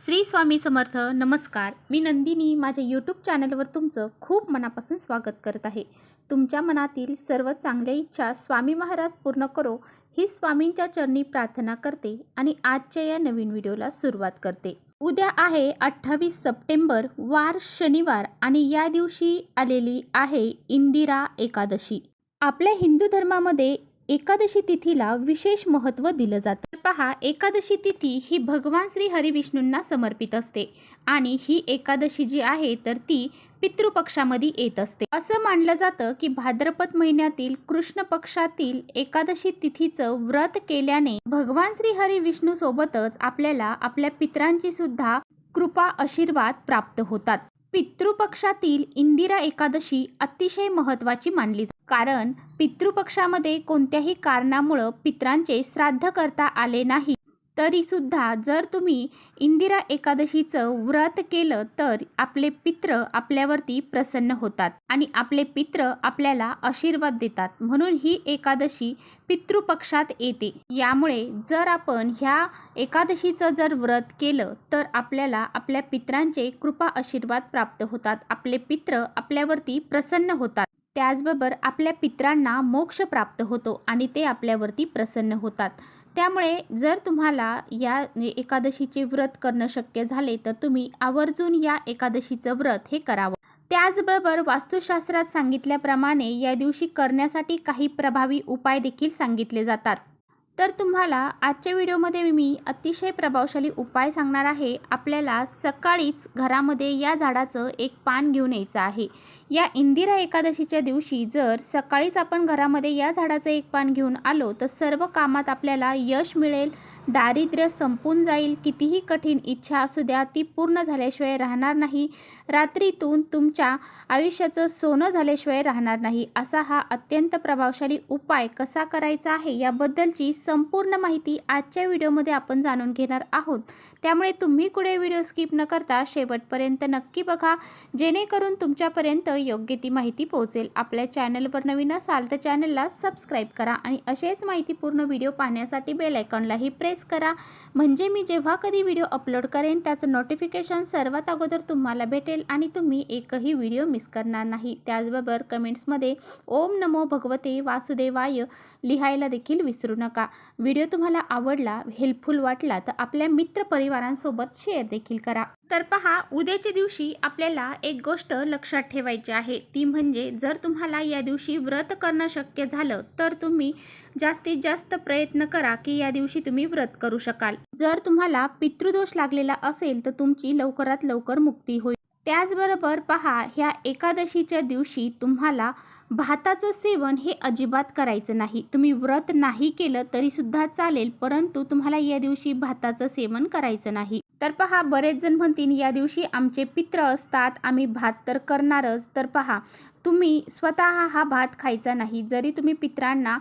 श्री स्वामी समर्थ. नमस्कार. मी नंदिनी माझ्या यूट्यूब चॅनलवर तुमचं खूप मनापासून स्वागत करत आहे. तुमच्या मनातील सर्व चांगल्या इच्छा स्वामी महाराज पूर्ण करो ही स्वामींच्या चरणी प्रार्थना करते आणि आजच्या या नवीन व्हिडिओला सुरुवात करते. उद्या आहे 28 सप्टेंबर, वार शनिवार आणि या दिवशी आलेली आहे इंदिरा एकादशी. आपल्या हिंदू धर्मामध्ये एकादशी तिथीला विशेष महत्त्व दिलं जातं. पहा, एकादशी तिथी ही भगवान श्री हरिविष्णूंना समर्पित असते आणि ही एकादशी जी आहे तर ती पितृपक्षामध्ये येत असते. असं मानलं जातं की भाद्रपद महिन्यातील कृष्ण पक्षातील एकादशी तिथीचं व्रत केल्याने भगवान श्री हरिविष्णू सोबतच आपल्याला आपल्या पितरांची सुद्धा कृपा आशीर्वाद प्राप्त होतात. पितृपक्षातील इंदिरा एकादशी अतिशय महत्त्वाची मानली जाते, कारण पितृपक्षामध्ये कोणत्याही कारणामुळे पितरांचे श्राद्ध करता आले नाही तरी सुद्धा जर तुम्ही इंदिरा एकादशीचं व्रत केलं तर आपले पित्र आपल्यावरती प्रसन्न होतात आणि आपले पित्र आपल्याला आशीर्वाद देतात. म्हणून ही एकादशी पितृपक्षात येते. यामुळे जर आपण ह्या एकादशीचं जर व्रत केलं तर आपल्याला आपल्या पितरांचे कृपा आशीर्वाद प्राप्त होतात. आपले पित्र आपल्यावरती प्रसन्न होतात. त्याचबरोबर आपल्या पितरांना मोक्ष प्राप्त होतो आणि ते आपल्यावरती प्रसन्न होतात. त्यामुळे जर तुम्हाला या एकादशीचे व्रत करणं शक्य झाले तर तुम्ही आवर्जून या एकादशीचं व्रत हे करावं. त्याचबरोबर वास्तुशास्त्रात सांगितल्याप्रमाणे या दिवशी करण्यासाठी काही प्रभावी उपाय देखील सांगितले जातात. तर तुम्हाला आजच्या व्हिडिओमध्ये मी अतिशय प्रभावशाली उपाय सांगणार आहे. आपल्याला सकाळीच घरामध्ये या झाडाचं एक पान घेऊन यायचं आहे. या इंदिरा एकादशीच्या दिवशी जर सकाळीच आपण घरामध्ये या झाडाचं एक पान घेऊन आलो तर सर्व कामात आपल्याला यश मिळेल, दारिद्र्य संपून जाईल. कितीही कठीण इच्छा असू द्या ती पूर्ण झाल्याशिवाय राहणार नाही. रात्रीतून तुमच्या आयुष्याचं सोनं झाल्याशिवाय राहणार नाही. असा हा अत्यंत प्रभावशाली उपाय कसा करायचा आहे याबद्दलची संपूर्ण माहिती आजच्या व्हिडिओमध्ये आपण जाणून घेणार आहोत. त्यामुळे तुम्ही कुठे व्हिडिओ स्किप न करता शेवटपर्यंत नक्की बघा, जेणेकरून तुमच्यापर्यंत योग्य ती माहिती पोहोचेल. आपल्या चॅनलवर नवीन असाल तर चॅनलला सबस्क्राईब करा आणि असेच माहितीपूर्ण व्हिडिओ पाहण्यासाठी बेल आयकॉनलाही प्रेस करा, म्हणजे मी जेव्हा कधी व्हिडिओ अपलोड करेन त्याचं नोटिफिकेशन सर्वात अगोदर तुम्हाला भेटेल आणि तुम्ही एकही व्हिडिओ मिस करणार नाही. त्याचबरोबर कमेंट्समध्ये ओम नमो भगवते वासुदेवाय लिहायला देखील विसरू नका. व्हिडिओ तुम्हाला आवडला, हेल्पफुल वाटला तर आपल्या मित्रपरिवारांसोबत शेअर देखील करा. तर पहा, उद्याच्या दिवशी आपल्याला एक गोष्ट लक्षात ठेवायची आहे, ती म्हणजे जर तुम्हाला या दिवशी व्रत करणं शक्य झालं तर तुम्ही जास्तीत जास्त प्रयत्न करा की या दिवशी तुम्ही व्रत करू शकाल. जर तुम्हाला पितृदोष लागलेला असेल तर तुमची लवकरात लवकर मुक्ती होईल. त्याचबरोबर पहा, ह्या एकादशीच्या दिवशी तुम्हाला भाताचं सेवन हे अजिबात करायचं नाही. तुम्ही व्रत नाही केलं तरी सुद्धा चालेल, परंतु तुम्हाला या दिवशी भाताचं सेवन करायचं नाही. तर पहा, बरेच जण म्हणतील या दिवशी आमचे पित्र असतात, आम्ही भात तर करणारच. तर पहा, तुम्ही स्वतः हा भात खायचा नाही. जरी तुम्ही पितरांना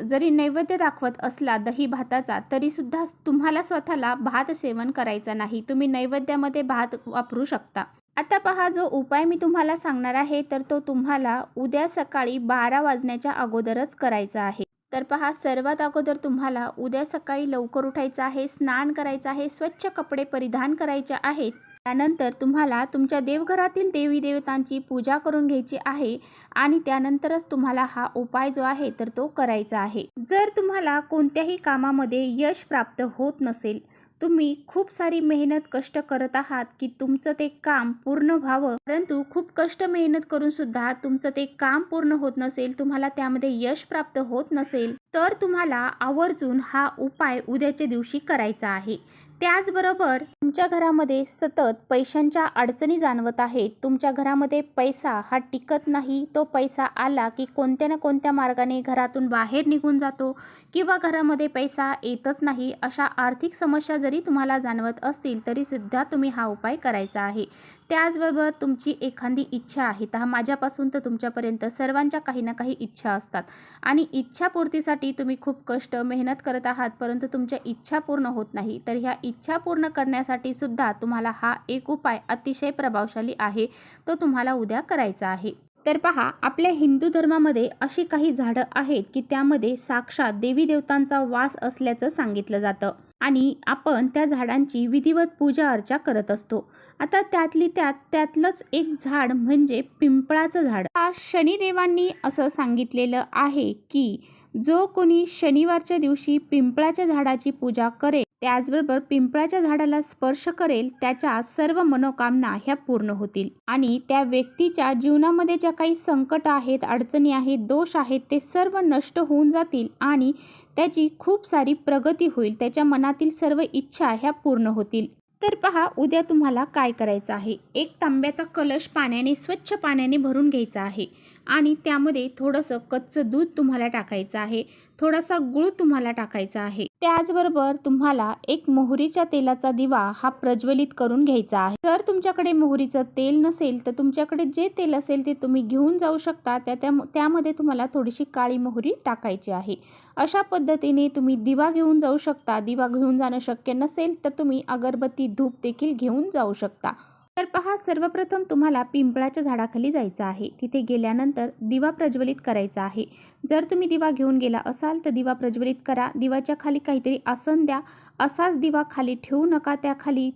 जरी नैवेद्य दाखवत असला दही भाताचा तरीसुद्धा तुम्हाला स्वतःला भात सेवन करायचा नाही. तुम्ही नैवेद्यामध्ये भात वापरू शकता. आता पहा, जो उपाय मी तुम्हाला सांगणार आहे तर तो तुम्हाला उद्या सकाळी 12 वाजण्याच्या अगोदरच करायचा आहे. तर पहा, सर्वात अगोदर तुम्हाला उद्या सकाळी लवकर उठायचं आहे, स्नान करायचं आहे, स्वच्छ कपडे परिधान करायचे आहेत. त्यानंतर तुम्हाला तुमच्या देवघरातील देवी देवतांची पूजा करून घ्यायची आहे आणि त्यानंतरच तुम्हाला हा उपाय जो आहे तर तो करायचा आहे. जर तुम्हाला कोणत्याही कामामध्ये यश प्राप्त होत नसेल, तुम्ही खूप सारी मेहनत कष्ट करत आहात की तुमचं ते काम पूर्ण व्हावं, परंतु खूप कष्ट मेहनत करून सुद्धा तुमचं ते काम पूर्ण होत नसेल, तुम्हाला त्यामध्ये यश प्राप्त होत नसेल तर तुम्हाला आवर्जून हा उपाय उद्याच्या दिवशी करायचा आहे. त्याचबरोबर तुमच्या घरामध्ये सतत पैशांच्या अडचणी जाणवत आहेत, तुमच्या घरामध्ये पैसा हा टिकत नाही, तो पैसा आला की कोणत्या ना कोणत्या मार्गाने घरातून बाहेर निघून जातो किंवा घरामध्ये पैसा येतच नाही, अशा आर्थिक समस्या जरी तुम्हाला जाणवत असतील तरी सुद्धा तुम्ही हा उपाय करायचा आहे. त्याचबरोबर तुमची एखादी इच्छा आहे, तर माझ्यापासून तर तुमच्यापर्यंत सर्वांच्या काही ना काही इच्छा असतात आणि इच्छापूर्तीसाठी तुम्ही खूप कष्ट मेहनत करत आहात, परंतु तुमच्या इच्छा पूर्ण होत नाही. तर ह्या इच्छा पूर्ण करण्यासाठी सुद्धा तुम्हाला हा एक उपाय अतिशय प्रभावशाली आहे, तो तुम्हाला उद्या करायचा आहे. तर पहा, आपल्या हिंदू धर्मामध्ये अशी काही झाडं आहेत की त्यामध्ये साक्षात देवी देवतांचा वास असल्याचं सांगितलं जातं आणि आपण त्या झाडांची विधिवत पूजा अर्चा करत असतो. आता त्यातलंच एक झाड म्हणजे पिंपळाचं झाड. शनिदेवांनी असं सांगितलेलं आहे की जो कोणी शनिवारच्या दिवशी पिंपळाच्या झाडाची पूजा करेल, त्याचबरोबर पिंपळाच्या झाडाला स्पर्श करेल, त्याच्या सर्व मनोकामना ह्या पूर्ण होतील आणि त्या व्यक्तीच्या जीवनामध्ये ज्या काही संकट आहेत, अडचणी आहेत, दोष आहेत, ते सर्व नष्ट होऊन जातील आणि त्याची खूप सारी प्रगती होईल. त्याच्या मनातील सर्व इच्छा ह्या पूर्ण होतील. तर पहा, उद्या तुम्हाला काय करायचं आहे. एक तांब्याचा कलश स्वच्छ पाण्याने भरून घ्यायचा आहे आणि त्यामध्ये थोडंसं कच्चं दूध तुम्हाला टाकायचं आहे, थोडासा गूळ तुम्हाला टाकायचा आहे. त्याचबरोबर तुम्हाला एक मोहरीच्या तेलाचा दिवा हा प्रज्वलित करून घ्यायचा आहे. जर तुमच्याकडे मोहरीचं तेल नसेल तर तुमच्याकडे जे तेल असेल ते तुम्ही घेऊन जाऊ शकता. त्यामध्ये तुम्हाला थोडीशी काळी मोहरी टाकायची आहे. अशा पद्धतीने तुम्ही दिवा घेऊन जाऊ शकता. दिवा घेऊन जाणं शक्य नसेल तर तुम्ही अगरबत्ती, धूप देखील घेऊन जाऊ शकता. तर पहा, सर्वप्रथम तुम्हाला पिंपळाच्या झाडाखाली जायचं आहे. तिथे गेल्यानंतर दिवा प्रज्वलित करायचा आहे. जर तुम्ही दिवा घेऊन गेला असाल तर दिवा प्रज्वलित करा. दिवाच्या खाली काहीतरी आसन द्या. असाच दिवा खाली ठेवू नका. त्याखाली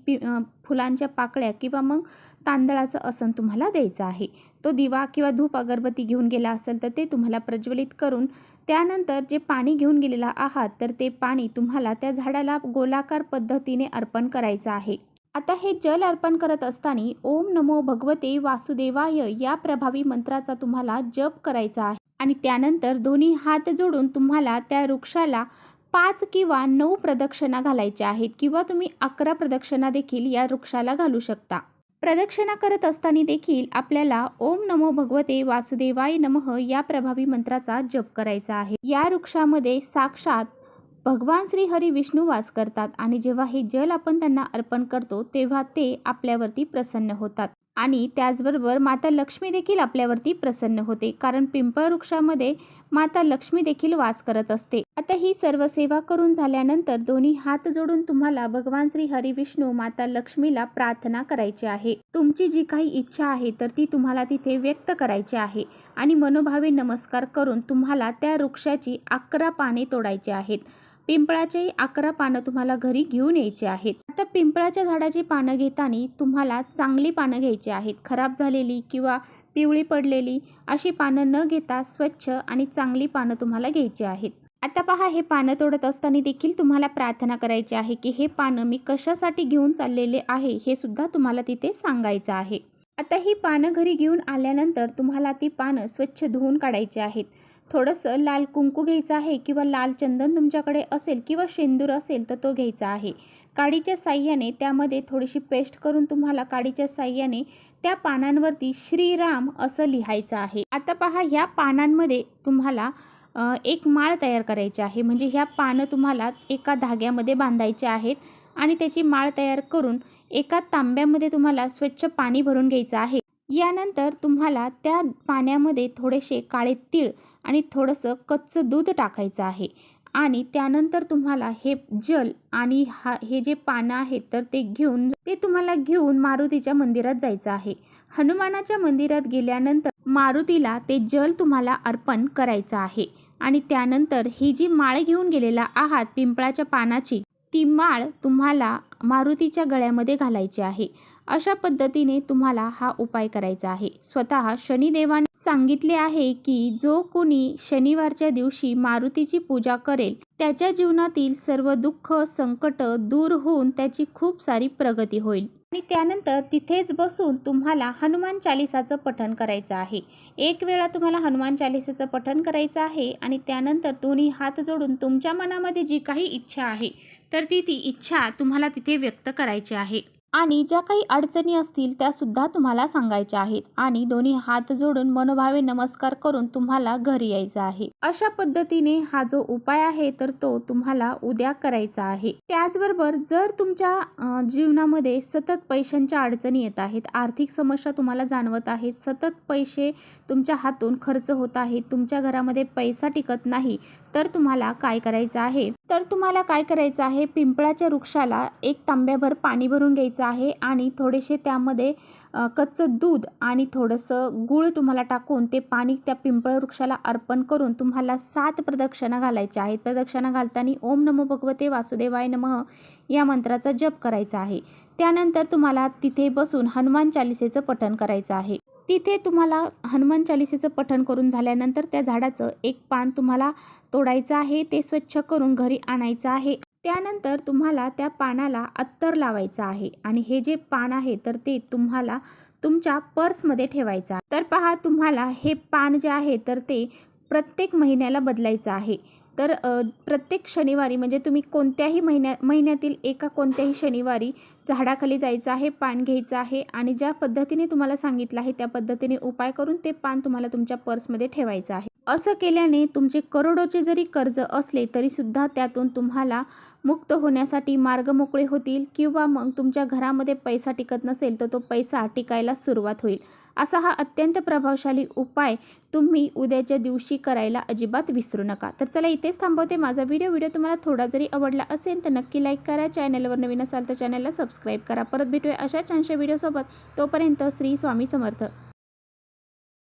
फुलांच्या पाकळ्या किंवा मग तांदळाचं आसन तुम्हाला द्यायचं आहे. तो दिवा किंवा धूप अगरबत्ती घेऊन गेला असेल तर ते तुम्हाला प्रज्वलित करून त्यानंतर जे पाणी घेऊन गेलेला आहात तर ते पाणी तुम्हाला त्या झाडाला गोलाकार पद्धतीने अर्पण करायचं आहे. आता हे जल अर्पण करत असताना ओम नमो भगवते वासुदेवाय या प्रभावी मंत्राचा तुम्हाला जप करायचा आहे आणि त्यानंतर दोन्ही हात जोडून तुम्हाला त्या वृक्षाला 5 किंवा 9 प्रदक्षिणा घालायच्या आहेत किंवा तुम्ही 11 प्रदक्षिणा देखील या वृक्षाला घालू शकता. प्रदक्षिणा करत असताना देखील आपल्याला ओम नमो भगवते वासुदेवाय नमः या प्रभावी मंत्राचा जप करायचा आहे. या वृक्षामध्ये साक्षात भगवान श्री हरी विष्णू वास करतात आणि जेव्हा हे जल आपण त्यांना अर्पण करतो तेव्हा ते आपल्यावरती प्रसन्न होतात आणि त्याचबरोबर माता लक्ष्मी देखील आपल्यावरती प्रसन्न होते, कारण पिंपळ वृक्षामध्ये माता लक्ष्मी देखील वास करत असते. आता ही सर्व सेवा करून झाल्यानंतर दोन्ही हात जोडून तुम्हाला भगवान श्री हरी विष्णू माता लक्ष्मीला प्रार्थना करायची आहे. तुमची जी काही इच्छा आहे तर ती तुम्हाला तिथे व्यक्त करायची आहे आणि मनोभावे नमस्कार करून तुम्हाला त्या वृक्षाची 11 पाने तोडायची आहेत. पिंपळाची 11 पानं तुम्हाला घरी घेऊन यायची आहेत. आता पिंपळाच्या झाडाची पानं घेताना तुम्हाला चांगली पानं घ्यायची आहेत. खराब झालेली किंवा पिवळी पडलेली अशी पानं न घेता स्वच्छ आणि चांगली पानं तुम्हाला घ्यायची आहेत. आता पहा, हे पानं तोडत असताना देखील तुम्हाला प्रार्थना करायची आहे की हे पानं मी कशासाठी घेऊन चाललेले आहे हे सुद्धा तुम्हाला तिथे सांगायचं आहे. आता ही पानं घरी घेऊन आल्यानंतर तुम्हाला ती पानं स्वच्छ धुवून काढायची आहेत. थोडंसं लाल कुंकू घ्यायचं आहे किंवा लाल चंदन तुमच्याकडे असेल किंवा शेंदूर असेल तर तो घ्यायचा आहे. काडीच्या साह्याने त्यामध्ये थोडीशी पेस्ट करून तुम्हाला काडीच्या साह्याने त्या पानांवरती श्रीराम असं लिहायचं आहे. आता पहा, ह्या पानांमध्ये तुम्हाला एक माळ तयार करायची आहे. म्हणजे ह्या पानं तुम्हाला एका धाग्यामध्ये बांधायचे आहेत आणि त्याची माळ तयार करून एका तांब्यामध्ये तुम्हाला स्वच्छ पाणी भरून घ्यायचं आहे. यानंतर तुम्हाला त्या पाण्यामध्ये थोडेसे काळे तीळ आणि थोडंसं कच्चं दूध टाकायचं आहे आणि त्यानंतर तुम्हाला हे जल आणि हे जे पानं आहेत तर ते तुम्हाला घेऊन मारुतीच्या मंदिरात जायचं आहे. हनुमानाच्या मंदिरात गेल्यानंतर मारुतीला ते जल तुम्हाला अर्पण करायचं आहे आणि त्यानंतर ही जी माळ घेऊन गेलेला आहात पिंपळाच्या पानाची, ती माळ तुम्हाला मारुतीच्या गळ्यामध्ये घालायची आहे. अशा पद्धतीने तुम्हाला हा उपाय करायचा आहे. स्वतः शनिदेवाने सांगितले आहे की जो कोणी शनिवारच्या दिवशी मारुतीची पूजा करेल त्याच्या जीवनातील सर्व दुःख संकट दूर होऊन त्याची खूप सारी प्रगती होईल. आणि त्यानंतर तिथेच बसून तुम्हाला हनुमान चालीसाचं पठण करायचं आहे. एक वेळा तुम्हाला हनुमान चालीसाचं पठण करायचं आहे आणि त्यानंतर दोन्ही हात जोडून तुमच्या मनामध्ये जी काही इच्छा आहे तर ती इच्छा तुम्हाला तिथे व्यक्त करायची आहे आणि ज्या काही अडचणी असतील त्या सुद्धा तुम्हाला सांगायच्या आहेत आणि दोन्ही हात जोडून मनोभावे नमस्कार करून तुम्हाला घरी यायचं आहे. अशा पद्धतीने हा जो उपाय आहे तर तो तुम्हाला उद्या करायचा आहे. त्याचबरोबर जर तुमच्या जीवनामध्ये सतत पैशांच्या अडचणी येत आहेत, आर्थिक समस्या तुम्हाला जाणवत आहेत, सतत पैसे तुमच्या हातून खर्च होत आहेत, तुमच्या घरामध्ये पैसा टिकत नाही, तर तुम्हाला काय करायचं आहे, पिंपळाच्या वृक्षाला एक तांब्याभर पाणी भरून घ्यायचं आहे आणि थोडेसे त्यामध्ये कच्चं दूध आणि थोडंसं गूळ तुम्हाला टाकून ते पाणी त्या पिंपळ वृक्षाला अर्पण करून तुम्हाला 7 प्रदक्षिणा घालायच्या आहेत. प्रदक्षिणा घालताना ओम नमो भगवते वासुदेवाय नमः या मंत्राचा जप करायचा आहे. त्यानंतर तुम्हाला तिथे बसून हनुमान चालिसेचं पठण करायचं आहे. तिथे तुम्हाला हनुमान चालिसेचं पठण करून झाल्यानंतर त्या झाडाचं एक पान तुम्हाला तोडायचं आहे, ते स्वच्छ करून घरी आणायचं आहे. त्यानंतर तुम्हाला त्या पानाला अत्तर लावायचं आहे आणि हे जे पान आहे तर ते तुम्हाला तुमच्या पर्समध्ये ठेवायचं आहे. तर पहा, तुम्हाला हे पान जे आहे तर ते प्रत्येक महिन्याला बदलायचं आहे. तर प्रत्येक शनिवारी म्हणजे तुम्ही कोणत्याही महिन्यातील एका कोणत्याही शनिवारी झाडाखाली जायचं आहे, पान घ्यायचं आहे आणि ज्या पद्धतीने तुम्हाला सांगितलं आहे त्या पद्धतीने उपाय करून ते पान तुम्हाला तुमच्या पर्समध्ये ठेवायचं आहे. असं केल्याने तुमचे करोडोचे जरी कर्ज असले तरीसुद्धा त्यातून तुम्हाला मुक्त होण्यासाठी मार्ग मोकळे होतील किंवा मग तुमच्या घरामध्ये पैसा टिकत नसेल तर तो पैसा टिकायला सुरुवात होईल. असा हा अत्यंत प्रभावशाली उपाय तुम्ही उद्याच्या दिवशी करायला अजिबात विसरू नका. तर चला इथेच थांबवते माझा व्हिडिओ तुम्हाला थोडा जरी आवडला असेल तर नक्की लाईक करा. चॅनलवर नवीन असाल तर चॅनलला सबस्क्राईब करा. परत भेटूया अशा छानशा व्हिडिओसोबत. तोपर्यंत श्री स्वामी समर्थ.